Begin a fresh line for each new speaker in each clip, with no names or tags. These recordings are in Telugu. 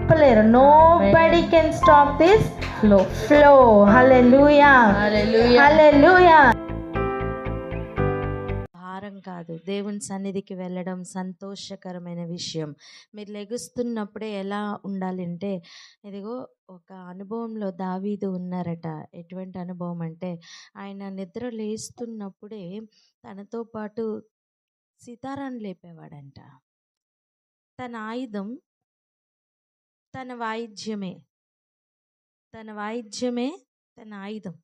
ఆపలేరు. Nobody can stop this flow. Hallelujah, hallelujah. భారం కాదు, దేవుని సన్నిధికి వెళ్ళడం సంతోషకరమైన విషయం. మీరు లెగుస్తున్నప్పుడే ఎలా ఉండాలంటే, ఇదిగో ఒక అనుభవంలో దావీదు ఉన్నారట. ఎటువంటి అనుభవం అంటే, ఆయన నిద్ర లేస్తున్నప్పుడే తనతో పాటు సితారాన్ని లేపేవాడంట. తన ఆయుధం తన వాయిద్యమే, తన ఆయుధం.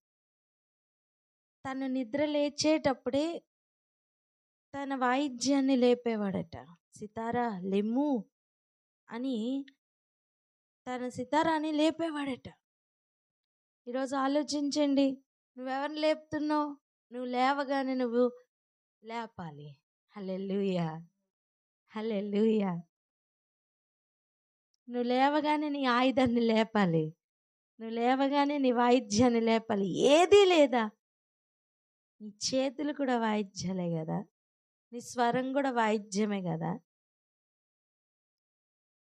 తను నిద్ర లేచేటప్పుడే తన వాయిద్యాన్ని లేపేవాడట. సితారా లెమ్ము అని తన సితారాని లేపేవాడట. ఈరోజు ఆలోచించండి, నువ్వెవరిని లేపుతున్నావు? నువ్వు లేవగానే నువ్వు లేపాలి. హల్లెలూయా, హల్లెలూయా. నువ్వు లేవగానే నీ ఆయుధాన్ని లేపాలి. నువ్వు లేవగానే నీ వాయిద్యాన్ని లేపాలి. ఏదీ లేదా, నీ చేతులు కూడా వాయిద్యాలే కదా, నీ స్వరం కూడా వాయిద్యమే కదా.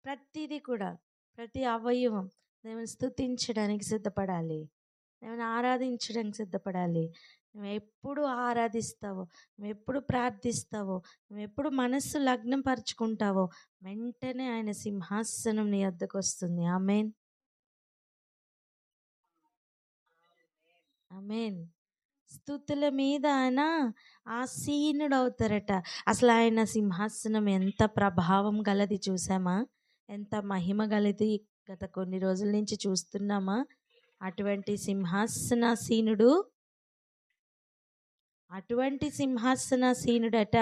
ప్రతిదీ కూడా, ప్రతి అవయవం దేవుని స్తుతించడానికి సిద్ధపడాలి, దేవుని ఆరాధించడానికి సిద్ధపడాలి. నువ్వు ఎప్పుడు ఆరాధిస్తావో, నువ్వు ఎప్పుడు ప్రార్థిస్తావో, నువ్వు ఎప్పుడు మనస్సు లగ్నం పరుచుకుంటావో, వెంటనే ఆయన సింహాసనం నీ వద్దకు వస్తుంది. ఆమేన్, ఆమేన్. స్తుతుల మీద ఆయన ఆసీనుడు అవుతారట. అసలు ఆయన సింహాసనం ఎంత ప్రభావం గలది చూసామా? ఎంత మహిమ గలది గత కొన్ని రోజుల నుంచి చూస్తున్నామా? అటువంటి సింహాసనాసీనుడట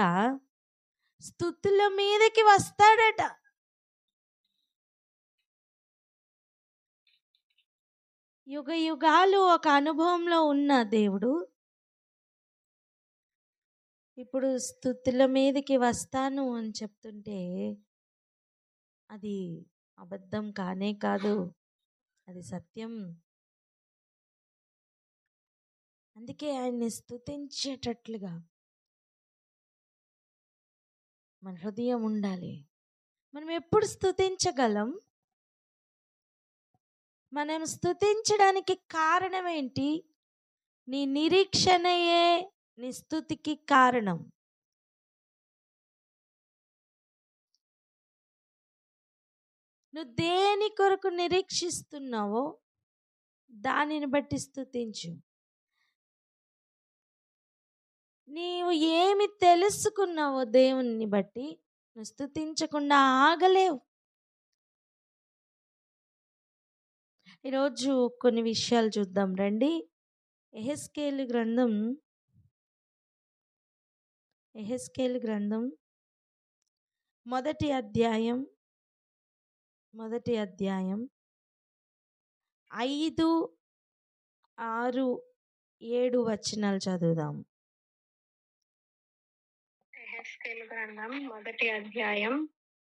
స్తుతుల మీదకి వస్తాడట. యుగ యుగాలు ఒక అనుభవంలో ఉన్న దేవుడు ఇప్పుడు స్తుతుల మీదకి వస్తాను అని చెప్తుంటే అది అబద్ధం కానే కాదు, అది సత్యం. అందుకే ఆయన్ని స్తుతించేటట్లుగా మన హృదయం ఉండాలి. మనం ఎప్పుడు స్తుతించగలం? మనం స్తుతించడానికి కారణం ఏంటి? నీ నిరీక్షణయే నీ స్తుతికి కారణం. నువ్వు దేని కొరకు నిరీక్షిస్తున్నావో దానిని బట్టి స్తుతించు. నీవు ఏమి తెలుసుకున్నావో దేవుని బట్టి నువ్వు స్తుతించకుండా ఆగలేవు. ఈరోజు కొన్ని విషయాలు చూద్దాం రండి. యెహెజ్కేలు గ్రంథం మొదటి అధ్యాయం 5, 6, 7 వచనాలు చదువుదాం.
యెహెజ్కేలు గ్రంథం మొదటి అధ్యాయం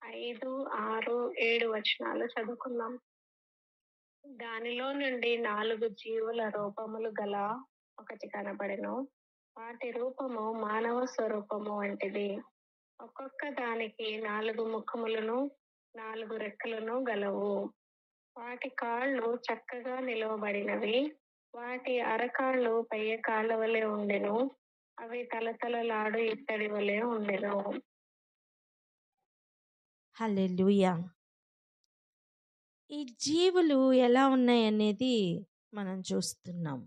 5, 6, 7 వచనాలు చదువుకుందాం. దానిలో నుండి 4 జీవుల రూపములు గల ఒకటి కనబడెను. వాటి రూపము మానవ స్వరూపము వంటిది. ఒక్కొక్క దానికి 4 ముఖములను 4 రెక్కలను గలవు. వాటి కాళ్ళు చక్కగా నిలవబడినవి. వాటి అరకాళ్ళు పెయ్య కాళ్ళ వలె ఉండెను. అవి తలతలలాడు ఇత్తడి వలె ఉండెను.
హల్లెలూయా. ఈ జీవులు ఎలా ఉన్నాయనేది మనం చూస్తున్నాం.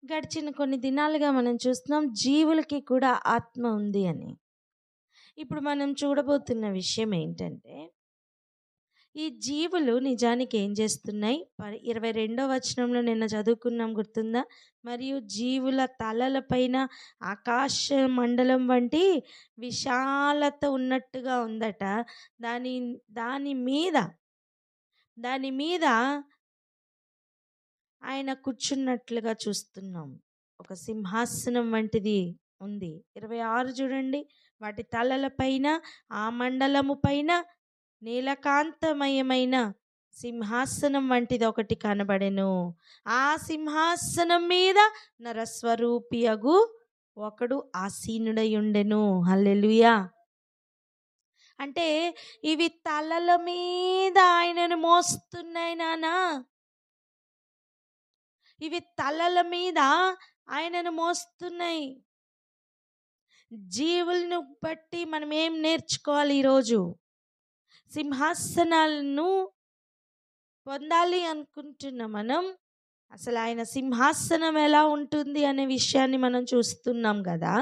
గడిచిన కొన్ని దినాలుగా మనం చూస్తున్నాం జీవులకి కూడా ఆత్మ ఉంది అని. ఇప్పుడు మనం చూడబోతున్న విషయం ఏంటంటే, ఈ జీవులు నిజానికి ఏం చేస్తున్నాయి? 22వ వచనంలో నిన్న చదువుకున్నాం, గుర్తుందా? మరియు జీవుల తలలపైన ఆకాశ మండలం వంటి విశాలత ఉన్నట్టుగా ఉందట. దాని మీద ఆయన కూర్చున్నట్లుగా చూస్తున్నాం. ఒక సింహాసనం వంటిది ఉంది. 26 చూడండి. వాటి తలల పైన ఆ మండలము పైన నీలకాంతమయమైన సింహాసనం వంటిది ఒకటి కనబడెను. ఆ సింహాసనం మీద నరస్వరూపియగు ఒకడు ఆసీనుడై ఉండెను. హల్లెలూయా. అంటే ఇవి తలల మీద ఆయనను మోస్తున్నాయి నానా. ఇవి తలల మీద ఆయనను మోస్తున్నాయి. జీవులను బట్టి మనం ఏం నేర్చుకోవాలి ఈరోజు? సింహాసనాలను పొందాలి అనుకుంటున్న మనం, అసలు ఆయన సింహాసనం ఎలా ఉంటుంది అనే విషయాన్ని మనం చూస్తున్నాం కదా.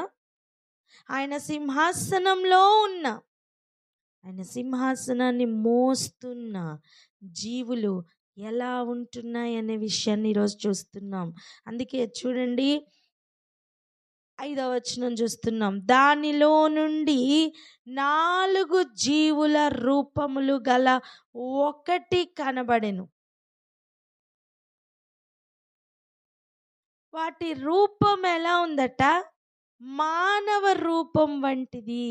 ఆయన సింహాసనంలో ఉన్న, ఆయన సింహాసనాన్ని మోస్తున్న జీవులు ఎలా ఉంటున్నాయి అనే విషయాన్ని ఈరోజు చూస్తున్నాం. అందుకే చూడండి 5వ వచనం చూస్తున్నాం. దానిలో నుండి 4 జీవుల రూపములు గల ఒకటి కనబడెను. వాటి రూపం ఎలా ఉందట? మానవ రూపం వంటిది.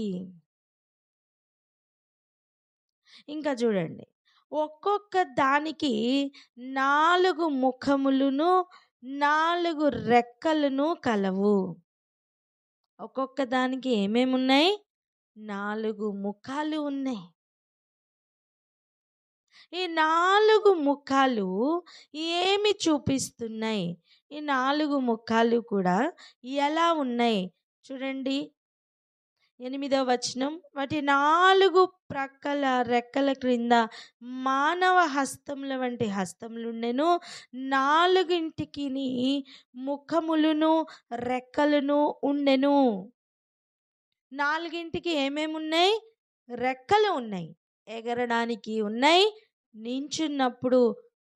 ఇంకా చూడండి, ఒక్కొక్క దానికి 4 ముఖములను 4 రెక్కలను కలవు. ఒక్కొక్క దానికి ఏమేమి ఉన్నాయి? 4 ముఖాలు ఉన్నాయి. ఈ 4 ముఖాలు ఏమి చూపిస్తున్నాయి? ఈ 4 ముఖాలు కూడా ఎలా ఉన్నాయి చూడండి. 8వ వచనం, వాటి 4 ప్రక్కల రెక్కల క్రింద మానవ హస్తముల వంటి హస్తములుండెను. 4ంటికి ముఖములను రెక్కలను ఉండెను. 4ంటికి ఏమేమి ఉన్నాయి? రెక్కలు ఉన్నాయి, ఎగరడానికి ఉన్నాయి, నించున్నప్పుడు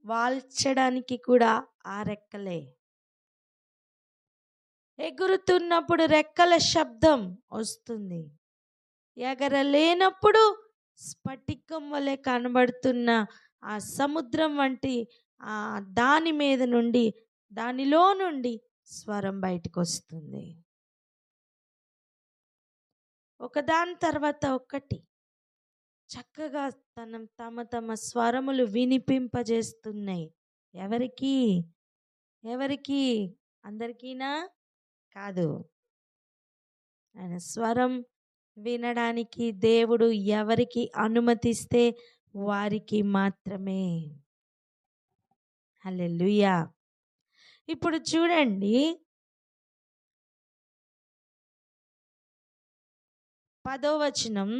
వాల్చడానికి కూడా ఆ రెక్కలే. ఎగురుతున్నప్పుడు రెక్కల శబ్దం వస్తుంది, ఎగరలేనప్పుడు స్ఫటికం వలె కనబడుతున్న ఆ సముద్రం వంటి ఆ దాని మీద నుండి, దానిలో నుండి స్వరం బయటకు వస్తుంది. ఒకదాని తర్వాత ఒకటి చక్కగా తమ స్వరములు వినిపింపజేస్తున్నాయి. ఎవరికి? అందరికీనా? కాదు. ఆయన స్వరం వినడానికి దేవుడు ఎవరికి అనుమతిస్తే వారికి మాత్రమే. హల్లెలూయా. ఇప్పుడు చూడండి 10వ వచనం,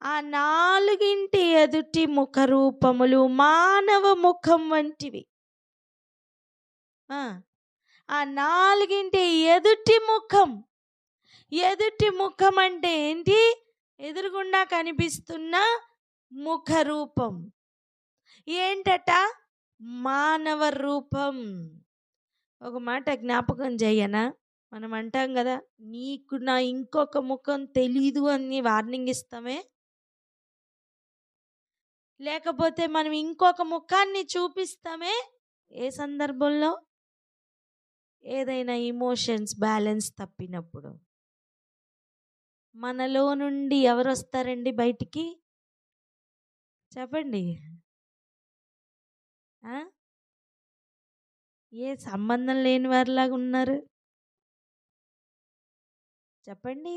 ఆ 4ంటి ఎదుటి ముఖ రూపములు మానవ ముఖం వంటివి. ఆ 4ంటి ఎదుటి ముఖం అంటే ఏంటి? ఎదురుగుండా కనిపిస్తున్న ముఖ రూపం ఏంటట? మానవ రూపం. ఒక మాట జ్ఞాపకం చేయనా? మనం అంటాం కదా, నీకు నా ఇంకొక ముఖం తెలీదు అని వార్నింగ్ ఇస్తామే. లేకపోతే మనం ఇంకొక ముఖాన్ని చూపిస్తామే. ఏ సందర్భంలో? ఏదైనా ఇమోషన్స్ బ్యాలెన్స్ తప్పినప్పుడు. మనలో నుండి ఎవరు వస్తారండి బయటికి? చెప్పండి. ఏ సంబంధం లేని వారిలాగా ఉన్నారు? చెప్పండి.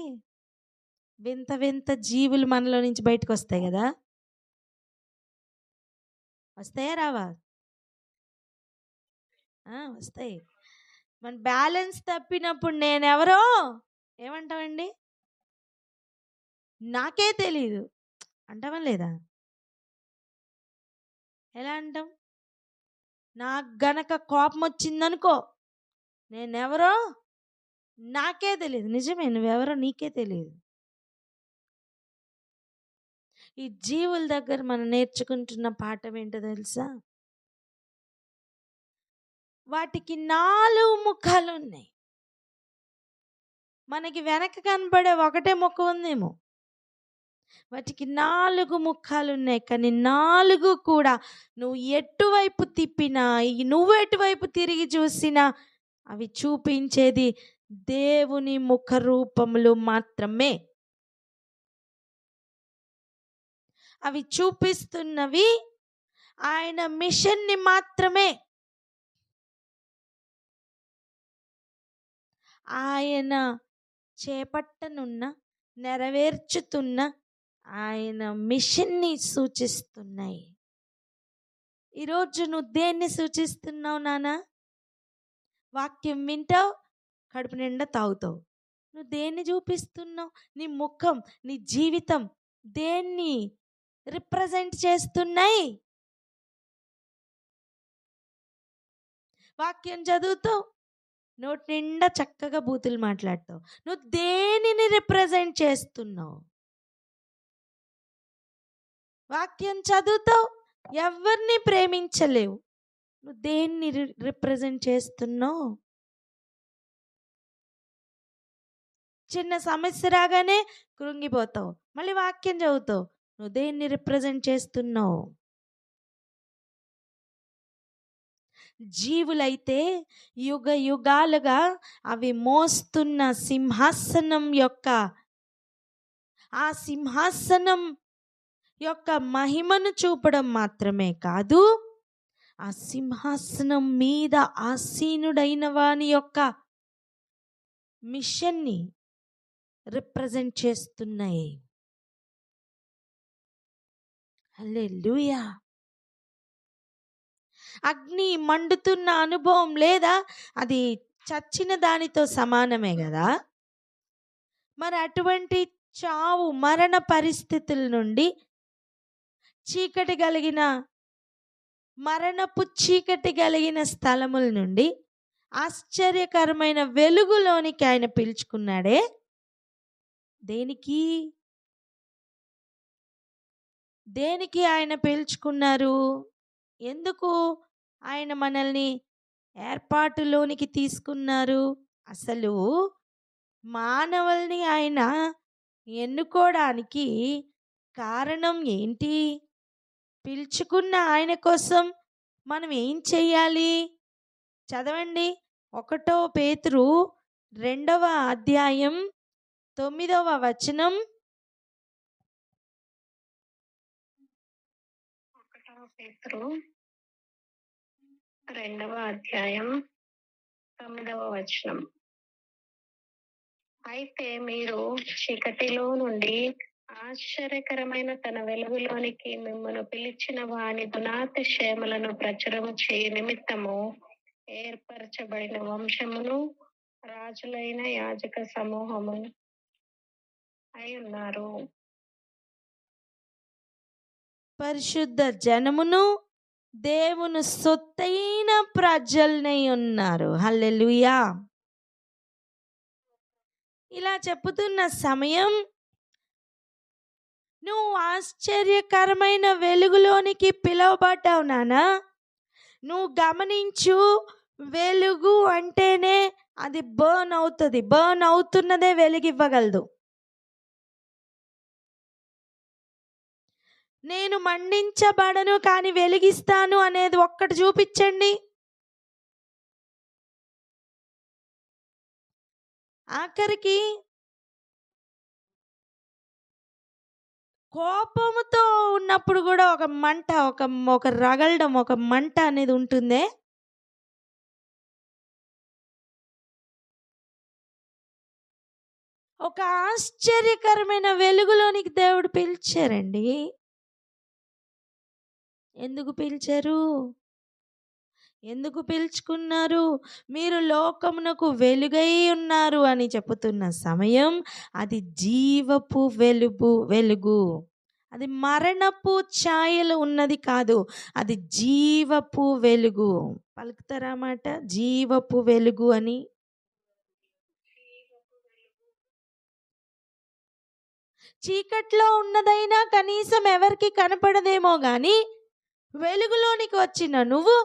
వింత వింత జీవులు మనలో నుంచి బయటకు వస్తాయి కదా. వస్తాయా రావా? వస్తాయి. మన బ్యాలెన్స్ తప్పినప్పుడు నేనెవరో ఏమంటామండి? నాకే తెలీదు అంటామా లేదా? ఎలా అంటాం? నాకు గనక కోపం వచ్చిందనుకో, నేనెవరో నాకే తెలియదు. నిజమే, నువ్వెవరో నీకే తెలియదు. ఈ జీవుల దగ్గర మనం నేర్చుకుంటున్న పాఠం ఏంటో తెలుసా? వాటికి 4 ముఖాలు ఉన్నాయి. మనకి వెనక కనబడే ఒకటే ముఖం ఉందేమో. వాటికి 4 ముఖాలు ఉన్నాయి. కానీ 4 కూడా నువ్వు ఎటువైపు తిప్పినా, నువ్వు ఎటువైపు తిరిగి చూసినా అవి చూపించేది దేవుని ముఖ రూపములు మాత్రమే. అవి చూపిస్తున్నవి ఆయన మిషన్ని మాత్రమే. ఆయన చేపట్టనున్న, నెరవేర్చుతున్న ఆయన మిషన్ని సూచిస్తున్నాయి. ఈరోజు నువ్వు దేన్ని సూచిస్తున్నావు నాన్న? వాక్యం వింటావు, కడుపు నిండా తాగుతావు. నువ్వు దేన్ని చూపిస్తున్నావు? నీ ముఖం, నీ జీవితం దేన్ని రిప్రజెంట్ చేస్తున్నాయి? వాక్యం చదువుతావు, నోటి నిండా చక్కగా బూతులు మాట్లాడతావు. నువ్వు దేనిని రిప్రజెంట్ చేస్తున్నావు? వాక్యం చదువుతావు, ఎవరిని ప్రేమించలేవు. నువ్వు దేన్ని రిప్రజెంట్ చేస్తున్నావు? చిన్న సమస్య రాగానే కృంగిపోతావు, మళ్ళీ వాక్యం చదువుతావు. నువ్వు దేన్ని రిప్రజెంట్ చేస్తున్నావు? జీవులైతే యుగ యుగాలుగా అవి మోస్తున్న సింహాసనం యొక్క ఆ సింహాసనం యొక్క మహిమను చూపడం మాత్రమే కాదు, ఆ సింహాసనం మీద ఆసీనుడైన వాని యొక్క మిషన్ని రిప్రజెంట్ చేస్తున్నాయి. హల్లెలూయా. అగ్ని మండుతున్న అనుభవం లేదా? అది చచ్చిన దానితో సమానమే కదా. మరి అటువంటి చావు మరణ పరిస్థితుల నుండి, చీకటి కలిగిన మరణపు చీకటి కలిగిన స్థలముల నుండి ఆశ్చర్యకరమైన వెలుగులోనికి ఆయన పిలుచుకున్నాడే. దేనికి? దేనికి ఆయన పిలుచుకున్నారు? ఎందుకు ఆయన మనల్ని ఏర్పాటులోనికి తీసుకున్నారు? అసలు మానవుల్ని ఆయన ఎన్నుకోవడానికి కారణం ఏంటి? పిలుచుకున్న ఆయన కోసం మనం ఏం చెయ్యాలి? చదవండి. 1 పేతురు 2వ అధ్యాయం 9వ వచనం.
1 పేతురు 2వ అధ్యాయం 9వ వచనం. అయితే మీరు చీకటిలో నుండి ఆశ్చర్యకరమైన తన వెలుగులోనికి మిమ్మల్ని పిలిచిన వాని గుణాతిశయములను ప్రచురము చేయ నిమిత్తము ఏర్పరచబడిన వంశమును, రాజులైన యాజక సమూహము అయి ఉన్నారు.
పరిశుద్ధ జనమును, దేవుని సొత్తైన ప్రజల్నై ఉన్నారు. హల్లెలూయా. ఇలా చెప్పుతున్న సమయం, నువ్వు ఆశ్చర్యకరమైన వెలుగులోనికి పిలువబడ్డావు నానా. నువ్వు గమనించు, వెలుగు అంటేనే అది బర్న్ అవుతుంది. బర్న్ అవుతున్నదే వెలుగివ్వగలదు. నేను మండించబడను కానీ వెలిగిస్తాను అనేది ఒక్కటి చూపించండి. ఆఖరికి కోపముతో ఉన్నప్పుడు కూడా ఒక మంట, ఒక రగలడం, ఒక మంట అనేది ఉంటుందే. ఒక ఆశ్చర్యకరమైన వెలుగులోనికి దేవుడు పిలిచారండి. ఎందుకు పిలిచారు? ఎందుకు పిలుచుకున్నారు? మీరు లోకమునకు వెలుగై ఉన్నారు అని చెప్పుతున్న సమయం, అది జీవపు వెలుగు. అది మరణపు ఛాయలు ఉన్నది కాదు, అది జీవపు వెలుగు. పలుకుతారా మాట? జీవపు వెలుగు అని. చీకట్లో ఉన్నదైనా కనీసం ఎవరికి కనపడదేమో గాని, వెలుగులోనికి వచ్చిన నువ్వు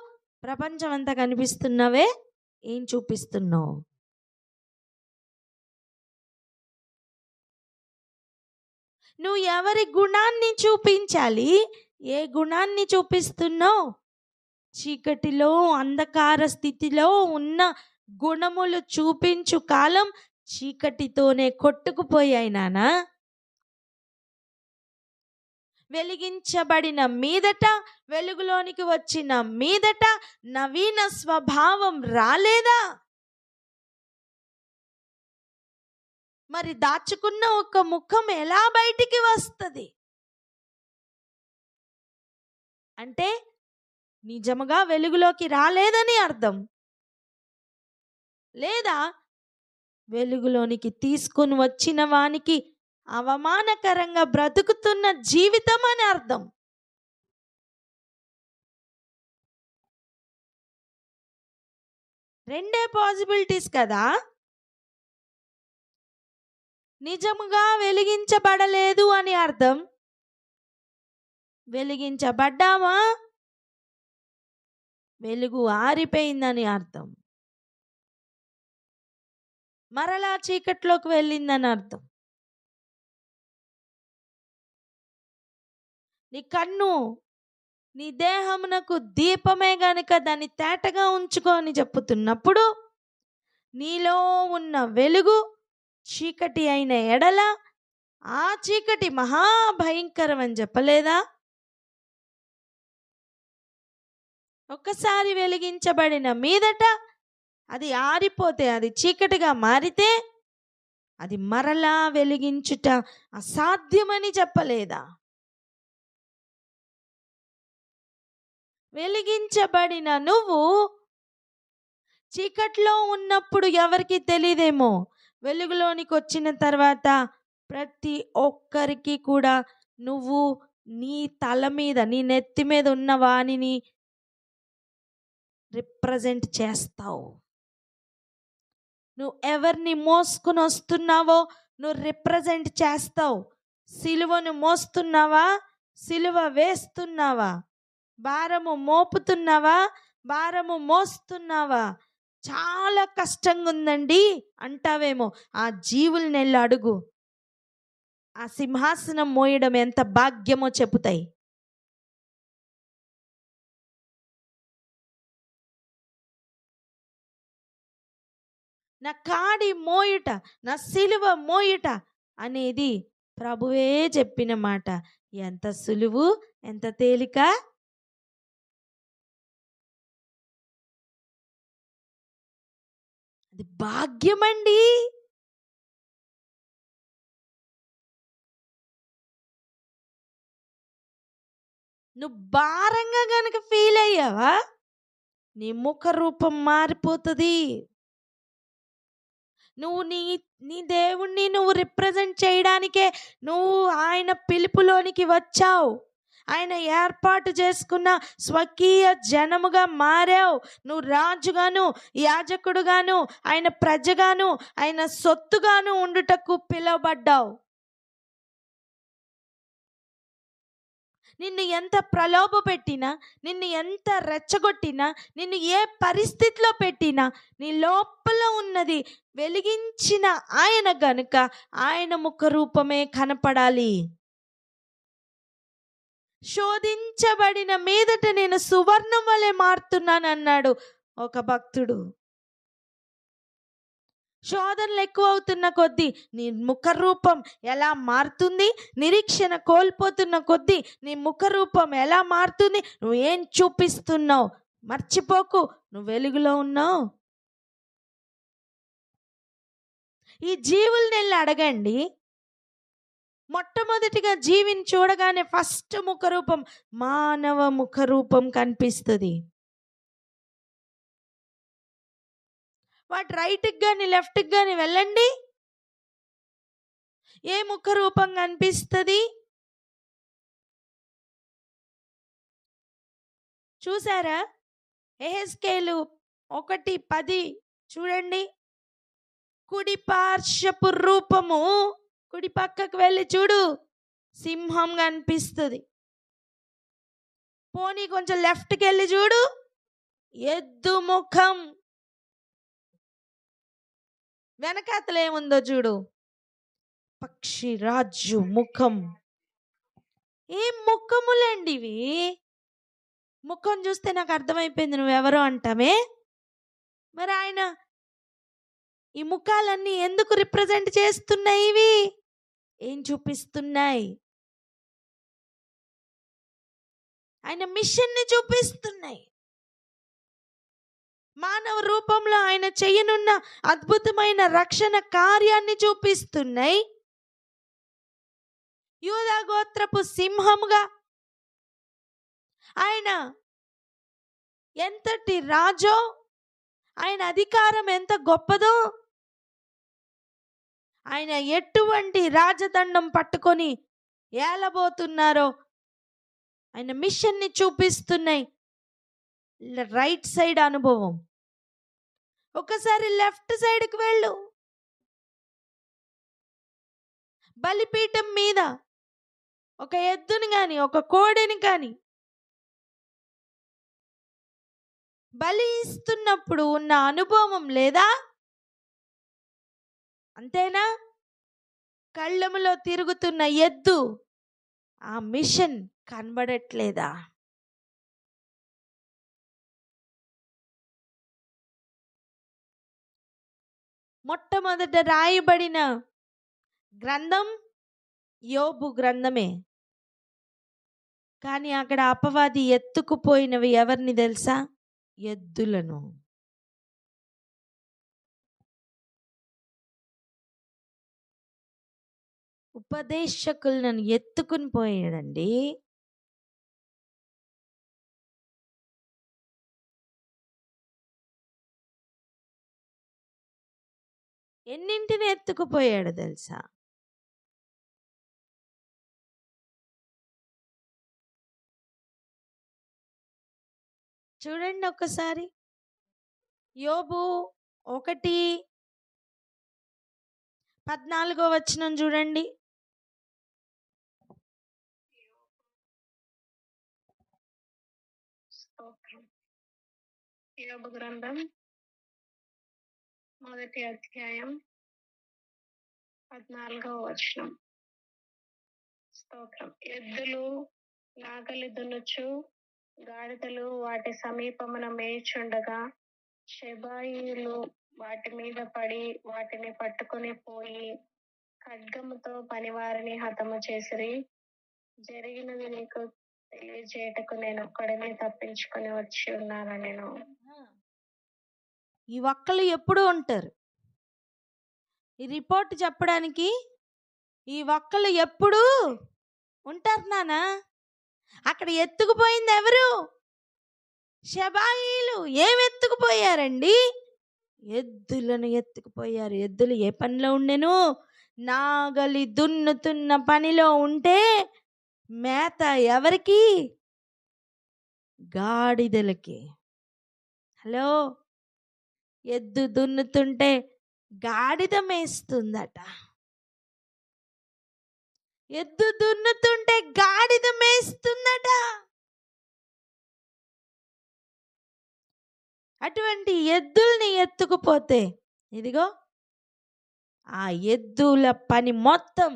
ప్రపంచం అంతా కనిపిస్తున్నావే. ఏం చూపిస్తున్నావు? నువ్వు ఎవరి గుణాన్ని చూపించాలి? ఏ గుణాన్ని చూపిస్తున్నావు? చీకటిలో అంధకార స్థితిలో ఉన్న గుణములు చూపించు కాలం చీకటితోనే కొట్టుకుపోయాయి నానా. వెలిగించబడిన మీదట, వెలుగులోనికి వచ్చిన మీదట నవీన స్వభావం రాలేదా? మరి దాచుకున్న ఒక ముఖం ఎలా బయటికి వస్తుంది? అంటే నిజముగా వెలుగులోకి రాలేదని అర్థం, లేదా వెలుగులోనికి తీసుకొని వచ్చిన వానికి అవమానకరంగా బ్రతుకుతున్న జీవితం అని అర్థం. రెండే పాసిబిలిటీస్ కదా. నిజముగా వెలిగించబడలేదు అని అర్థం, వెలిగించబడ్డామా వెలుగు ఆరిపోయిందని అర్థం, మరలా చీకట్లోకి వెళ్ళిందని అర్థం. నీ కన్ను నీ దేహమునకు దీపమే గనుక దాన్ని తేటగా ఉంచుకొని చెప్పుతున్నప్పుడు, నీలో ఉన్న వెలుగు చీకటి అయిన ఎడల ఆ చీకటి మహాభయంకరం అని చెప్పలేదా? ఒక్కసారి వెలిగించబడిన మీదట అది ఆరిపోతే, అది చీకటిగా మారితే అది మరలా వెలిగించుట అసాధ్యమని చెప్పలేదా? వెలిగించబడిన నువ్వు చీకట్లో ఉన్నప్పుడు ఎవరికి తెలియదేమో, వెలుగులోనికి వచ్చిన తర్వాత ప్రతి ఒక్కరికి కూడా నువ్వు నీ తల మీద, నీ నెత్తి మీద ఉన్న వాణిని రిప్రజెంట్ చేస్తావు. నువ్వు ఎవరిని మోసుకుని వస్తున్నావో నువ్వు రిప్రజెంట్ చేస్తావు. సిలువను మోస్తున్నావా, సిలువ వేస్తున్నావా? భారము మోపుతున్నావా, భారము మోస్తున్నావా? చాలా కష్టంగా ఉందండి అంటావేమో, ఆ జీవుల్ని వెళ్ళి అడుగు, ఆ సింహాసనం మోయడం ఎంత భాగ్యమో చెబుతాయి. నా కాడి మోయుట, నా సిలువ మోయుట అనేది ప్రభువే చెప్పిన మాట. ఎంత సులువు, ఎంత తేలిక. అది భాగ్యమండి. నువ్వు భారంగా గనక ఫీల్ అయ్యావా, నీ ముఖ రూపం మారిపోతుంది. నువ్వు నీ నీ దేవుణ్ణి నువ్వు రిప్రజెంట్ చేయడానికే నువ్వు ఆయన పిలుపులోనికి వచ్చావు. ఆయన ఏర్పాటు చేసుకున్న స్వకీయ జనముగా మారావు. నువ్వు రాజుగాను, యాజకుడుగాను, ఆయన ప్రజగాను, ఆయన సొత్తుగాను ఉండుటకు పిలువబడ్డావు. నిన్ను ఎంత ప్రలోభ పెట్టినా, నిన్ను ఎంత రెచ్చగొట్టినా, నిన్ను ఏ పరిస్థితిలో పెట్టినా, నీ లోపల ఉన్నది వెలిగించిన ఆయన గనుక ఆయన ముఖ రూపమే కనపడాలి. శోధించబడిన మీదట నేను సువర్ణం వలె మారుతున్నాను అన్నాడు ఒక భక్తుడు. శోధనలు ఎక్కువ అవుతున్న కొద్దీ నీ ముఖ రూపం ఎలా మారుతుంది? నిరీక్షణ కోల్పోతున్న కొద్దీ నీ ముఖ రూపం ఎలా మారుతుంది? నువ్వు ఏం చూపిస్తున్నావు? మర్చిపోకు, నువ్వు వెలుగులో ఉన్నావు. ఈ జీవుల్ని వెళ్ళి అడగండి. మొట్టమొదటిగా జీవిని చూడగానే ఫస్ట్ ముఖ రూపం, మానవ ముఖ రూపం కనిపిస్తుంది. వాటి రైట్కి కానీ లెఫ్ట్కి కానీ వెళ్ళండి, ఏ ముఖ రూపం కనిపిస్తుంది? చూసారా? యెహెజ్కేలు 1:10 చూడండి. కుడి పార్శ్వపు రూపము, కుడి పక్కకు వెళ్ళి చూడు, సింహం కనిపిస్తుంది. పోనీ కొంచెం లెఫ్ట్కి వెళ్ళి చూడు, ఎద్దు ముఖం. వెనకాతలు ఏముందో చూడు, పక్షి రాజు ముఖం. ఏం ముఖములండి ఇవి? ముఖం చూస్తే నాకు అర్థమైపోయింది నువ్వెవరో అంటామే. మరి ఆయన ఈ ముఖాలన్నీ ఎందుకు రిప్రజెంట్ చేస్తున్నాయి? ఇవి ఏం చూపిస్తున్నాయి? ఆయన మిషన్ని చూపిస్తున్నాయి. మానవ రూపంలో ఆయన చేయనున్న అద్భుతమైన రక్షణ కార్యాన్ని చూపిస్తున్నాయి. యూదా గోత్రపు సింహముగా ఆయన ఎంతటి రాజో, ఆయన అధికారం ఎంత గొప్పదో, ఆయన ఎటువంటి రాజదండం పట్టుకొని ఏలబోతున్నారో ఆయన మిషన్ని చూపిస్తున్నాయి. రైట్ సైడ్ అనుభవం. ఒకసారి లెఫ్ట్ సైడ్కి వెళ్ళు. బలిపీఠం మీద ఒక ఎద్దుని కానీ ఒక కోడిని కానీ బలి ఇస్తున్నప్పుడు ఉన్న అనుభవం లేదా? అంతేనా? కళ్ళములో తిరుగుతున్న ఎద్దు, ఆ మిషన్ కనబడట్లేదా? మొట్టమొదట రాయబడిన గ్రంథం యోబు గ్రంథమే. కానీ అక్కడ అపవాది ఎత్తుకుపోయినవి ఎవరిని తెలుసా? ఎద్దులను. ఉపదేశకులను ఎత్తుకుని పోయాడండి. ఎన్నింటిని ఎత్తుకుపోయాడు తెలుసా? చూడండి ఒకసారి యోబు 1:14 చూడండి.
యోబు గ్రంథం 1వ అధ్యాయం 14 స్తోత్రం. ఎద్దులు నాగలి దున్నుచు గాడిదలు వాటి సమీపమున మేయుచుండగా షెబాయీయులు వాటి మీద పడి వాటిని పట్టుకొని పోయి ఖడ్గముతో పనివారిని హతము చేసిరి. జరిగినది నీకు తెలియజేయటకు నేను ఒక్కడనే తప్పించుకొని వచ్చి ఉన్నాను. నేను
ఈ ఒక్కళ్ళు ఎప్పుడు ఉంటారు ఈ రిపోర్ట్ చెప్పడానికి? ఈ ఒక్కళ్ళు ఎప్పుడు ఉంటారు నానా? అక్కడ ఎత్తుకుపోయింది ఎవరు? షెబాయీలు. ఏం ఎత్తుకుపోయారండి? ఎద్దులను ఎత్తుకుపోయారు. ఎద్దులు ఏ పనిలో ఉండెను? నాగలి దున్నుతున్న పనిలో ఉంటే మేత ఎవరికి? గాడిదలకి. హలో, ఎద్దు దున్నుతుంటే గాడిద మేస్తుందట. ఎద్దు దున్నుతుంటే గాడిద మేస్తుందట. అటువంటి ఎద్దుల్ని ఎత్తుకుపోతే ఇదిగో ఆ ఎద్దుల పని మొత్తం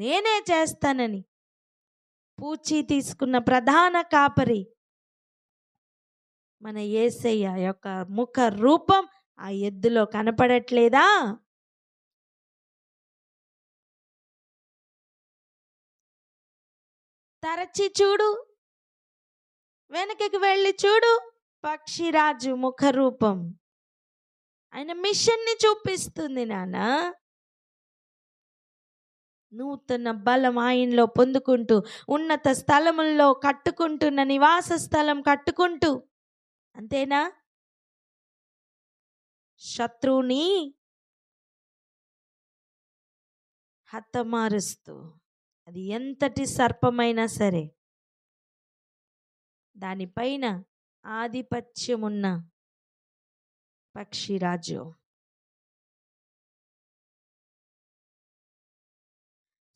నేనే చేస్తానని పూచి తీసుకున్న ప్రధాన కాపరి మన యేసయ్య యొక్క ముఖ రూపం ఆ ఎద్దులో కనపడట్లేదా? తరచి చూడు, వెనకకి వెళ్ళి చూడు, పక్షిరాజు ముఖ రూపం ఆయన మిషన్ని చూపిస్తుంది నాన్న. నూతన బలం ఆయనలో పొందుకుంటూ ఉన్నత స్థలముల్లో కట్టుకుంటున్న నివాస స్థలం కట్టుకుంటూ, అంతేనా? శత్రువుని హతమారుస్తూ, అది ఎంతటి సర్పమైనా సరే దానిపైన ఆధిపత్యమున్న పక్షిరాజు.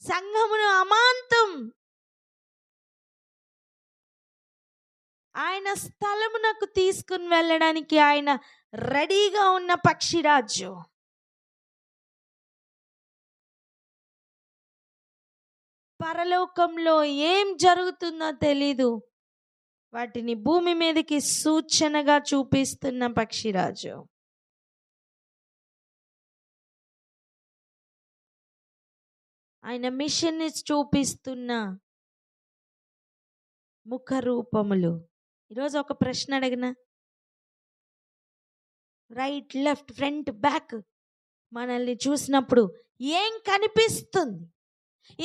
సంఘమును అమాంతం ఆయన స్థలమునకు తీసుకుని వెళ్ళడానికి ఆయన రెడీగా ఉన్న పక్షిరాజు. పరలోకంలో ఏం జరుగుతుందో తెలీదు, వాటిని భూమి మీదకి సూచనగా చూపిస్తున్న పక్షిరాజు. ఆయన మిషన్ని చూపిస్తున్న ముఖ రూపములు. ఈరోజు ఒక ప్రశ్న అడిగిన, రైట్, లెఫ్ట్, ఫ్రంట్, బ్యాక్ మనల్ని చూసినప్పుడు ఏం కనిపిస్తుంది?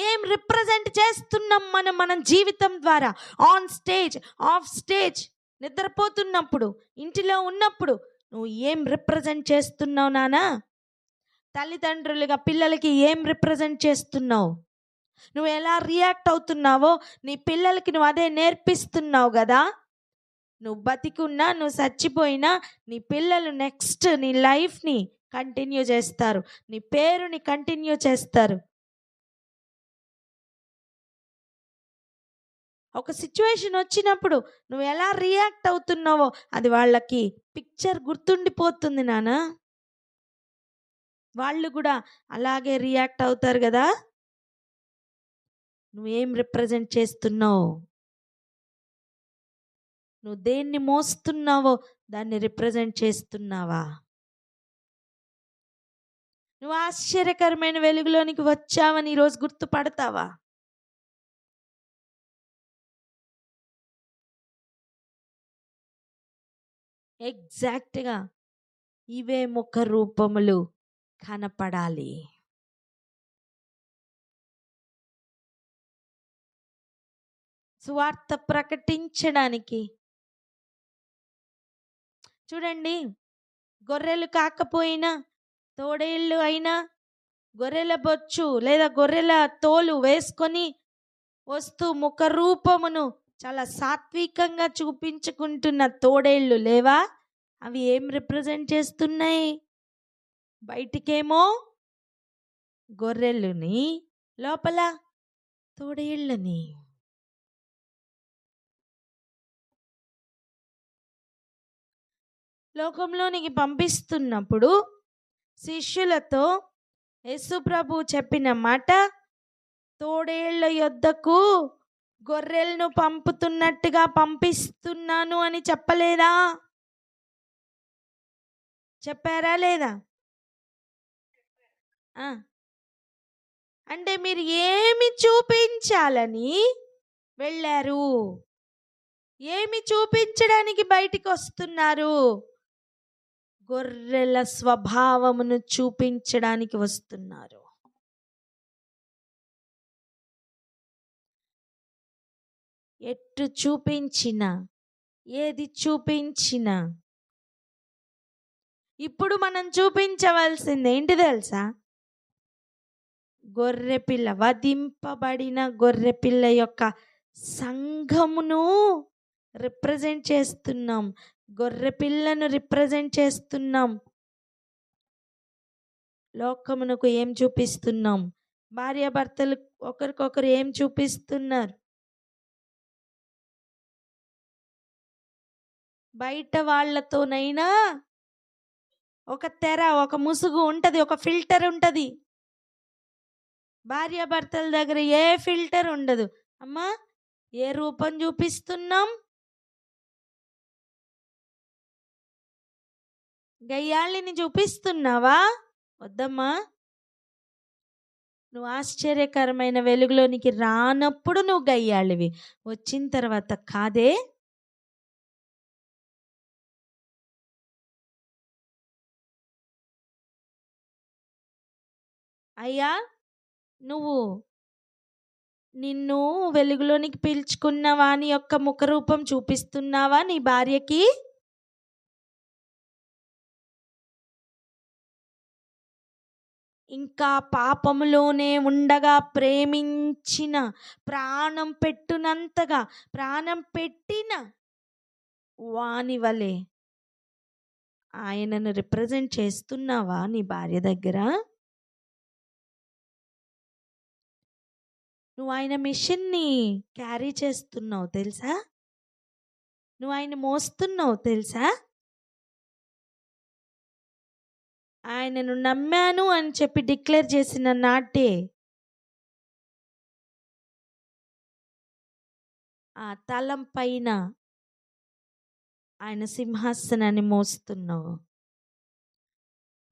ఏం రిప్రజెంట్ చేస్తున్నాం మనం మన జీవితం ద్వారా? ఆన్ స్టేజ్, ఆఫ్ స్టేజ్, నిద్రపోతున్నప్పుడు, ఇంటిలో ఉన్నప్పుడు నువ్వు ఏం రిప్రజెంట్ చేస్తున్నావు నానా? తల్లిదండ్రులుగా పిల్లలకి ఏం రిప్రజెంట్ చేస్తున్నావు? నువ్వు ఎలా రియాక్ట్ అవుతున్నావో నీ పిల్లలకి నువ్వు అదే నేర్పిస్తున్నావు కదా. నువ్వు బతికున్నా నువ్వు చచ్చిపోయినా నీ పిల్లలు నెక్స్ట్ నీ లైఫ్ని కంటిన్యూ చేస్తారు, నీ పేరుని కంటిన్యూ చేస్తారు. ఒక సిచ్యువేషన్ వచ్చినప్పుడు నువ్వు ఎలా రియాక్ట్ అవుతున్నావో అది వాళ్ళకి పిక్చర్ గుర్తుండిపోతుంది నాన్న. వాళ్ళు కూడా అలాగే రియాక్ట్ అవుతారు కదా. నువ్వేం రిప్రజెంట్ చేస్తున్నావు? నువ్వు దేన్ని మోస్తున్నావో దాన్ని రిప్రజెంట్ చేస్తున్నావా? నువ్వు ఆశ్చర్యకరమైన వెలుగులోనికి వచ్చావని ఈరోజు గుర్తుపడతావా? ఎగ్జాక్ట్గా ఇవే ముఖ రూపములు కనపడాలి. సువార్త ప్రకటించడానికి చూడండి, గొర్రెలు కాకపోయినా తోడేళ్ళు అయినా గొర్రెల బొచ్చు లేదా గొర్రెల తోలు వేసుకొని వస్తూ ముఖ రూపమును చాలా సాత్వికంగా చూపించుకుంటున్న తోడేళ్ళు లేవా? అవి ఏం రిప్రజెంట్ చేస్తున్నాయి? బయటికేమో గొర్రెలుని, లోపల తోడేళ్ళని. లోకంలోనికి పంపిస్తున్నప్పుడు శిష్యులతో యేసు ప్రభు చెప్పిన మాట, తోడేళ్ల యొద్దకు గొర్రెలను పంపుతున్నట్టుగా పంపిస్తున్నాను అని చెప్పలేదా? చెప్పారా లేదా? అంటే మీరు ఏమి చూపించాలని వెళ్ళారు? ఏమి చూపించడానికి బయటికి వస్తున్నారు? గొర్రెల స్వభావమును చూపించడానికి వస్తున్నారు. ఎటు చూపించినా, ఏది చూపించినా ఇప్పుడు మనం చూపించవలసింది ఏంటి తెలుసా? గొర్రెపిల్ల, వధింపబడిన గొర్రెపిల్ల యొక్క సంఘమును రిప్రజెంట్ చేస్తున్నాం. గొర్రెపిల్లను రిప్రజెంట్ చేస్తున్నాం. లోకమునకు ఏం చూపిస్తున్నాం? భార్యాభర్తలు ఒకరికొకరు ఏం చూపిస్తున్నారు? బయట వాళ్ళతోనైనా ఒక తెర, ఒక ముసుగు ఉంటుంది, ఒక ఫిల్టర్ ఉంటుంది. భార్యాభర్తల దగ్గర ఏ ఫిల్టర్ ఉండదు. అమ్మా, ఏ రూపం చూపిస్తున్నాం? గయ్యాళిని చూపిస్తున్నావా? వద్దమ్మా. నువ్వు ఆశ్చర్యకరమైన వెలుగులోనికి రానప్పుడు నువ్వు గయ్యాళివి, వచ్చిన తర్వాత కాదే. అయ్యా, నువ్వు నిన్ను వెలుగులోనికి పీల్చుకున్న వాని యొక్క ముఖరూపం చూపిస్తున్నావా నీ భార్యకి? ఇంకా పాపములోనే ఉండగా ప్రేమించిన, ప్రాణం పెట్టునంతగా ప్రాణం పెట్టిన వాని వలె ఆయనను రిప్రజెంట్ చేస్తున్నావా నీ భార్య దగ్గర? నువ్వు ఆయన మిషన్ని క్యారీ చేస్తున్నావు తెలుసా? నువ్వు ఆయన మోస్తున్నావు తెలుసా? ఆయనను నమ్మాను అని చెప్పి డిక్లేర్ చేసిన నాటే ఆ తలం పైన ఆయన సింహాసనాన్ని మోస్తున్నావు.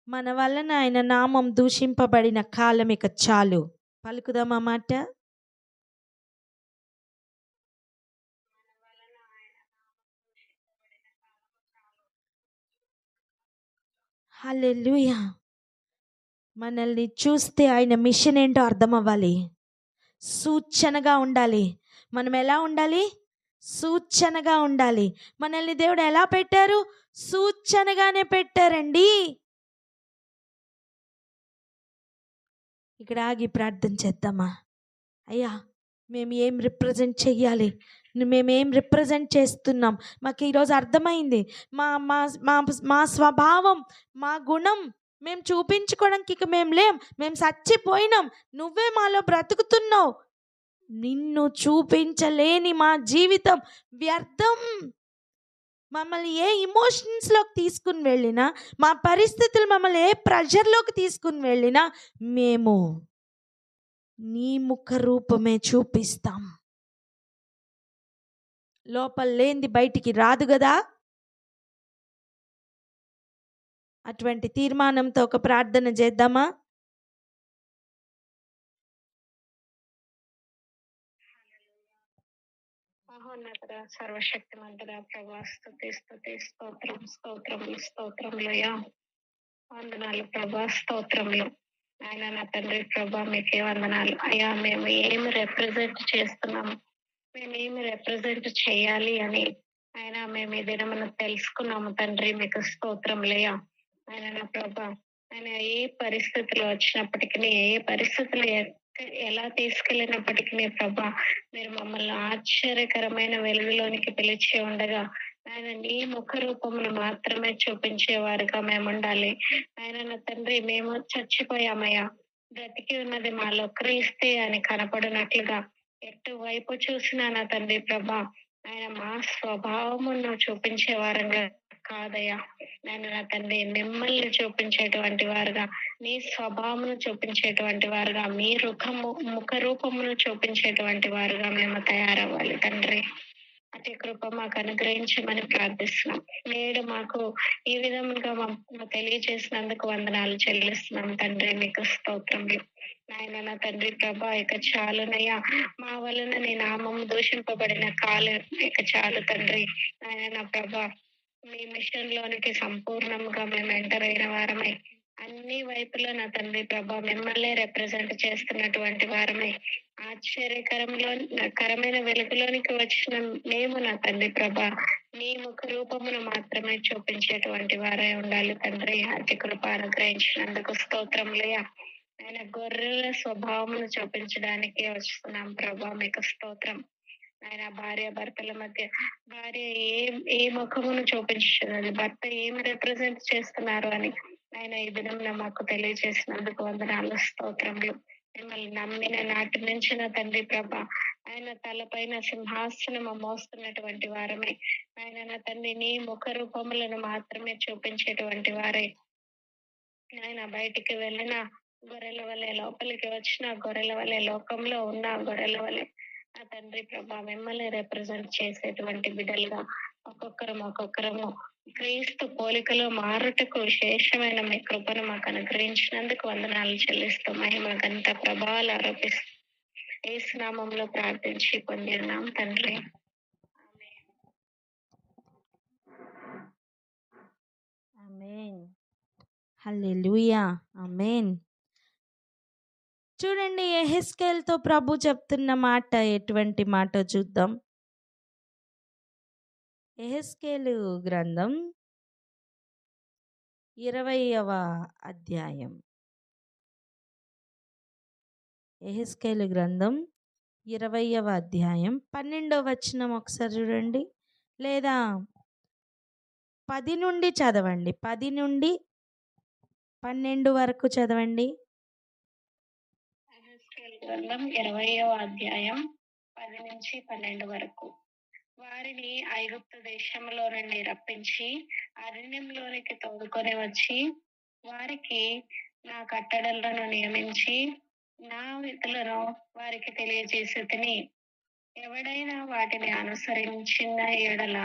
మన వలన ఆయన నామం దూషింపబడిన కాలం ఇక చాలు. పలుకుదామా మాట? హల్లెలూయా. మనల్ని చూస్తే ఆయన మిషన్ ఏంటో అర్థం అవ్వాలి. సూచనగా ఉండాలి. మనం ఎలా ఉండాలి? సూచనగా ఉండాలి. మనల్ని దేవుడు ఎలా పెట్టారు? సూచనగానే పెట్టారండి. ఇక్కడ ఆగి ప్రార్థన చేద్దామా? అయ్యా, మేము ఏం రిప్రజెంట్ చెయ్యాలి? మేమేం రిప్రజెంట్ చేస్తున్నాం? మాకు ఈరోజు అర్థమైంది. మా మా మా మా స్వభావం, మా గుణం మేము చూపించుకోవడానికి ఇక మేము లేం. మేము చచ్చిపోయినాం. నువ్వే మాలో బ్రతుకుతున్నావు. నిన్ను చూపించలేని మా జీవితం వ్యర్థం. మమ్మల్ని ఏ ఇమోషన్స్లోకి తీసుకుని వెళ్ళినా, మా పరిస్థితులు మమ్మల్ని ఏ ప్రెషర్లోకి తీసుకుని వెళ్ళినా, మేము నీ ముఖ రూపమే చూపిస్తాం. లోపల లేనిది బయటికి రాదు కదా. అటువంటి తీర్మానంతో ఒక ప్రార్థన చేద్దామా?
మహోన్నతుడ, సర్వశక్తిమంతుడ, ప్రభా, స్తుతి స్తుతి స్తోత్రం స్తోత్రం స్తోత్రములయ్యా. వందనాలు ప్రభా, స్తోత్రములు. ఆయన నా తండ్రి ప్రభా, మీకే వందనాలు అయ్యా. మేము ఏమి రిప్రజెంట్ చేస్తున్నాము, మేము ఏమి రిప్రజెంట్ చేయాలి అని ఆయన మేము ఈ దినమున తెలుసుకున్నాము తండ్రి. మీకు స్తోత్రములయ్యా. ఆయన నా ప్రభా, ఆయన ఏ పరిస్థితులు వచ్చినప్పటికీ, ఏ పరిస్థితులు ఎలా తీసుకెళ్ళినప్పటికీ ప్రభా, మీరు మమ్మల్ని ఆశ్చర్యకరమైన వెలుగులోనికి పిలిచి ఉండగా ఆయన నీ ముఖ రూపమును మాత్రమే చూపించేవారుగా మేము ఉండాలి. ఆయన నా తండ్రి, మేము చచ్చిపోయామయ్యా, బ్రతికి ఉన్నది మాలో క్రీస్తే అని కనపడినట్లుగా ఎటువైపు చూసినా నా తండ్రి ప్రభా, ఆయన మా స్వభావమును చూపించే వారంగా కాదయ్యా. నేను నా తండ్రి మిమ్మల్ని చూపించేటువంటి వారుగా, నీ స్వభావమును చూపించేటువంటి వారుగా, మీ ముఖ రూపమును చూపించేటువంటి వారుగా మేము తయారవ్వాలి తండ్రి. అతి కృప మాకు అనుగ్రహించమని ప్రార్థిస్తున్నాం. నేడు మాకు ఈ విధంగా తెలియజేసినందుకు వందనాలు చెల్లిస్తున్నాం తండ్రి. మీకు స్తోత్రములు. నాయన నా తండ్రి ప్రభా, ఇక చాలునయ్యా. మా వలన నీ నామం దూషింపబడిన కాలు ఇక చాలు తండ్రి. నాయన నా ప్రభా, మీ మిషన్ లోనికి సంపూర్ణంగా మేము ఎంటర్ అయిన వారమై, అన్ని వైపులో నా తండ్రి ప్రభా మిమ్మల్ని రిప్రజెంట్ చేస్తున్నటువంటి వారమై, కరమైన వెలుగులోనికి వచ్చిన మేము నా తండ్రి ప్రభా, నీ ముఖ రూపమును మాత్రమే చూపించేటువంటి వారై ఉండాలి తండ్రి. అతి కృప అనుగ్రహించినందుకు స్తోత్రములయ్యా. ఆయన గొర్రెల స్వభావమును చూపించడానికి వస్తున్నాం ప్రభా. మీకు స్తోత్రం. ఆయన భార్య భర్తల మధ్య భార్య ఏ ముఖమును చూపించున్నది, భర్త ఏమి రిప్రజెంట్ చేస్తున్నారు అని ఆయన ఈ దినం మాకు తెలియజేసినందుకు వందనాలు, స్తోత్రములు. మిమ్మల్ని నమ్మిన నాటి నుంచి నా తండ్రి ప్రభా, ఆయన తలపైన సింహాసనము మోస్తున్నటువంటి వారమే, ఆయన నా తండ్రి నీ ముఖ రూపములను మాత్రమే చూపించేటువంటి వారే. ఆయన బయటికి వెళ్ళిన గొర్రెల వలె, లోపలికి వచ్చిన గొర్రెల వలె, లోకంలో ఉన్న గొర్రెల వలె నా తండ్రి ప్రభా మిమ్మల్ని రిప్రజెంట్ చేసేటువంటి బిడ్డలుగా ఒక్కొక్కరము క్రీస్తు పోలికలో మారుటకు విశేషమైన మీ కృపను మాకు అనుగ్రహించినందుకు వందనాలు చెల్లిస్తూ మహిమ ఘనత ప్రభావాలు ఆరోపిస్తూ యేసు నామములో ప్రార్థించి పొందినాం తండ్రి.
ఆమేన్. హల్లెలూయా. ఆమేన్. చూడండి, యెహెజ్కేలుతో ప్రభు చెప్తున్న మాట ఎటువంటి మాట చూద్దాం. యెహెజ్కేలు గ్రంథం 20వ అధ్యాయం. యెహెజ్కేలు గ్రంథం 20వ అధ్యాయం 12వ వచనం ఒకసారి చూడండి, లేదా 10 నుండి చదవండి. 10 నుండి 12 వరకు చదవండి.
గ్రంథం 20వ అధ్యాయం 10 నుంచి 12 వరకు. వారిని ఐగుప్తు దేశంలో నుండి రప్పించి అరణ్యంలోనికి తోడుకొని వచ్చి వారికి నా కట్టడలను నియమించి నా విధులను వారికి తెలియజేసి తిని, ఎవడైనా వాటిని అనుసరించిన ఎడల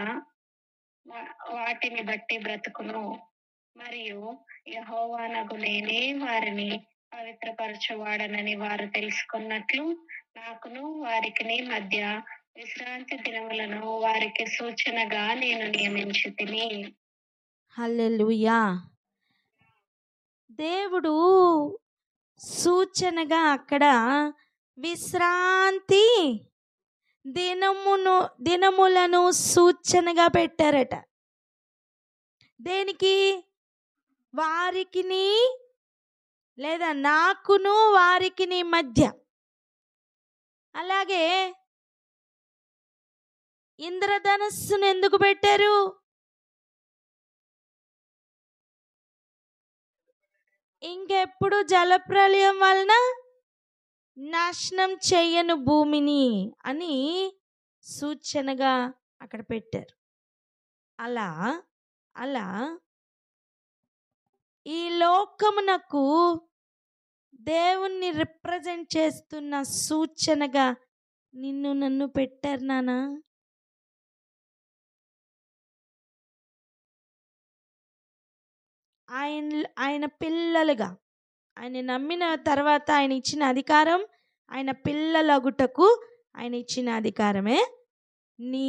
వాటిని బట్టి బ్రతుకును. మరియు యెహోవానగు నేనే వారిని పవిత్రపరచువాడనని వారు తెలుసుకున్నట్లు నాకును వారికి మధ్య విశ్రాంతి దినములను వారికి సూచనగా నేను నియమించి తిని.
హల్లెలూయా. దేవుడు సూచనగా అక్కడ విశ్రాంతి దినములను సూచనగా పెట్టారట. దేనికి? వారికిని లేదా నాకును వారికిని మధ్య. అలాగే ఇంద్రధనస్సును ఎందుకు పెట్టారు? ఇంకెప్పుడు జలప్రలయం వలన నాశనం చెయ్యను భూమిని అని సూచనగా అక్కడ పెట్టారు. అలా అలా ఈ లోకమునకు దేవుణ్ణి రిప్రజెంట్ చేస్తున్న సూచనగా నిన్ను నన్ను పెట్టారు నానా. ఆయన పిల్లలుగా, ఆయన నమ్మిన తర్వాత ఆయన ఇచ్చిన అధికారం, ఆయన పిల్లలగుటకు ఆయన ఇచ్చిన అధికారమే. నీ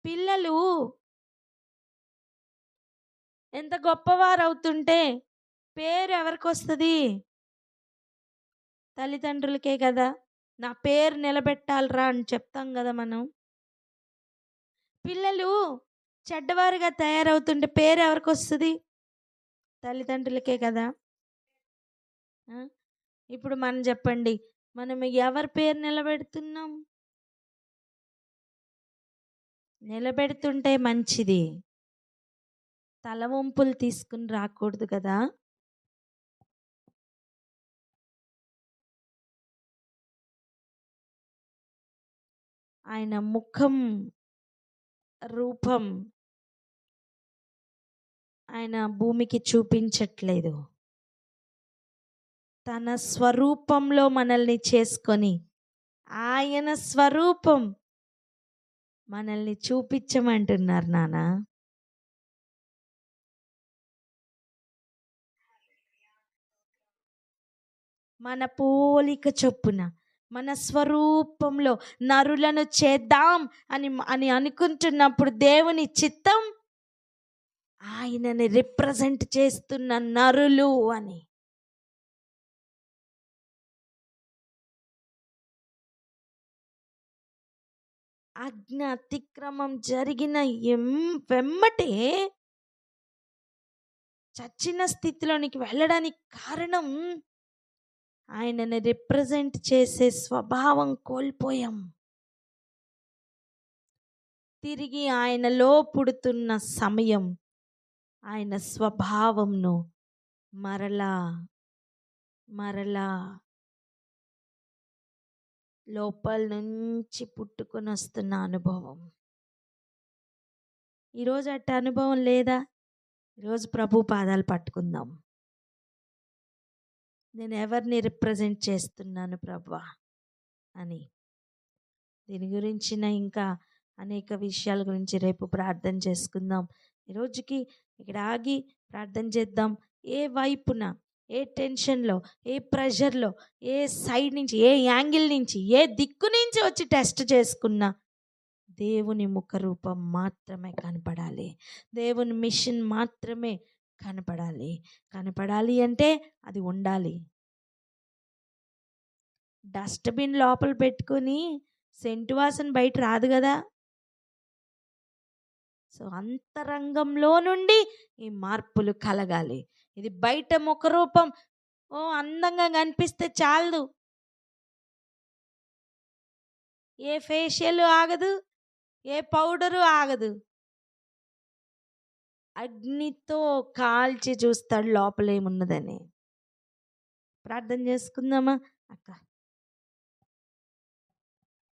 పిల్లలు ఎంత గొప్పవారు అవుతుంటే పేరు ఎవరికి వస్తుంది? తల్లిదండ్రులకే కదా. నా పేరు నిలబెట్టాలరా అని చెప్తాం కదా మనం. పిల్లలు చెడ్డవారుగా తయారవుతుంటే పేరు ఎవరికి వస్తుంది? తల్లిదండ్రులకే కదా. ఇప్పుడు మనం చెప్పండి, మనం ఎవరి పేరు నిలబెడుతున్నాం? నిలబెడుతుంటే మంచిది, తల వంపులు తీసుకుని రాకూడదు కదా. ఆయన ముఖం రూపం ఆయన భూమికి చూపించట్లేదు. తన స్వరూపంలో మనల్ని చేసుకొని ఆయన స్వరూపం మనల్ని చూపించమంటున్నారు నాన్న. మన పోలిక చొప్పున మన స్వరూపంలో నరులను చేద్దాం అని అనుకుంటున్నప్పుడు దేవుని చిత్తం ఆయనని రిప్రజెంట్ చేస్తున్న నరులు అని. ఆజ్ఞ అతిక్రమం జరిగిన వెమ్మటే చచ్చిన స్థితిలోనికి వెళ్ళడానికి కారణం ఆయనని రిప్రజెంట్ చేసే స్వభావం కోల్పోయాం. తిరిగి ఆయనలో పుడుతున్న సమయం ఆయన స్వభావంను మరలా లోపల నుంచి పుట్టుకొని వస్తున్న అనుభవం. ఈరోజు అట్ట అనుభవం లేదా? ఈరోజు ప్రభు పాదాలు పట్టుకుందాం. నేను ఎవరిని రిప్రజెంట్ చేస్తున్నాను ప్రభువా అని. దీని గురించిన ఇంకా అనేక విషయాల గురించి రేపు ప్రార్థన చేసుకుందాం. ఈరోజుకి ఇక్కడ ఆగి ప్రార్థన చేద్దాం. ఏ వైపున, ఏ టెన్షన్లో, ఏ ప్రెషర్లో, ఏ సైడ్ నుంచి, ఏ యాంగిల్ నుంచి, ఏ దిక్కు నుంచి వచ్చి టెస్ట్ చేసుకున్నా దేవుని ముఖరూపం మాత్రమే కనపడాలి. దేవుని మిషన్ మాత్రమే కనపడాలి అంటే అది ఉండాలి. డస్ట్బిన్ లోపల పెట్టుకొని సెంటు వాసన బయట రాదు కదా. సో అంతరంగంలో నుండి ఈ మార్పులు కలగాలి. ఇది బయట ముఖరూపం అందంగా కనిపిస్తే చాలదు. ఏ ఫేషియల్ ఆగదు, ఏ పౌడరు ఆగదు. అగ్నితో కాల్చి చూస్తాడు లోపలేమున్నదని. ప్రార్థన చేసుకుందామా అక్క?